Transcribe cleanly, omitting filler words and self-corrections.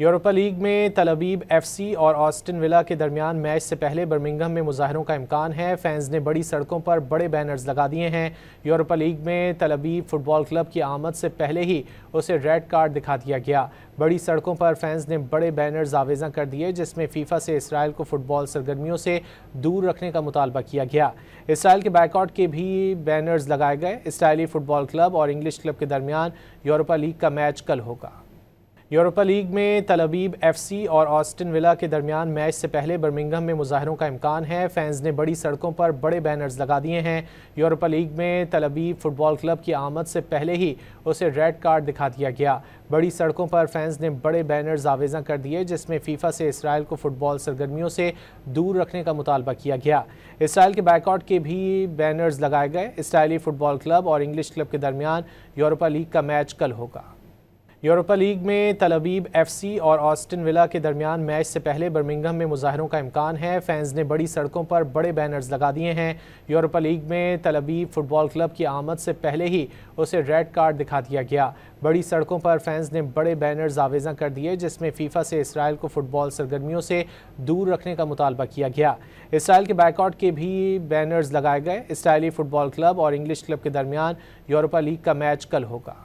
Europa league में तल अबीब FC और ऑस्टन विला के दरमियान मैच से पहले बर्मिंघम में मुजाहरों का इम्कान है। फैंस ने बड़ी सड़कों पर बड़े बैनर्स लगा दिए हैं। यूरोपा लीग में तल अबीब फुटबॉल क्लब की आमद से पहले ही उसे रेड कार्ड दिखा दिया गया। बड़ी सड़कों पर फैंस ने बड़े बैनर्स आवेजा कर दिए, जिसमें फीफा से इसराइल को फुटबॉल सरगर्मियों से दूर रखने का मुतालबा किया गया। इसराइल के बायकॉट के भी बैनर्स लगाए गए। इसराइली फुटबॉल क्लब और इंग्लिश क्लब के दरमियान यूरोपा लीग का मैच कल होगा। यूरोपा लीग में तल अबीब एफसी और ऑस्टन विला के दरमियान मैच से पहले बर्मिंघम में मुजाहरों का इम्कान है। फैंस ने बड़ी सड़कों पर बड़े बैनर्स लगा दिए हैं। यूरोपा लीग में तल अबीब फुटबॉल क्लब की आमद से पहले ही उसे रेड कार्ड दिखा दिया गया। बड़ी सड़कों पर फैंस ने बड़े बैनर्स आवेजा कर दिए, जिसमें फीफा से इसराइल को फुटबॉल सरगर्मियों से दूर रखने का मुतालबा किया गया। इसराइल के बायकॉट के भी बैनर्स लगाए गए। इसराइली फुटबॉल क्लब और इंग्लिश क्लब के दरमियान यूरोपा लीग का मैच कल होगा। यूरोपा लीग में तल अबीब एफसी और ऑस्टन विला के दरमियान मैच से पहले बर्मिंघम में मुजाहरों का इम्कान है। फैंस ने बड़ी सड़कों पर बड़े बैनर्स लगा दिए हैं। यूरोपा लीग में तल अबीब फुटबॉल क्लब की आमद से पहले ही उसे रेड कार्ड दिखा दिया गया। बड़ी सड़कों पर फैंस ने बड़े बैनर्स आवेजा कर दिए, जिसमें फीफा से इसराइल को फुटबॉल सरगर्मियों से दूर रखने का मुतालबा किया गया। इसराइल के बायकॉट के भी बैनर्स लगाए गए। इसराइली फुटबॉल क्लब और इंग्लिश क्लब के दरमियान यूरोपा लीग का मैच कल होगा।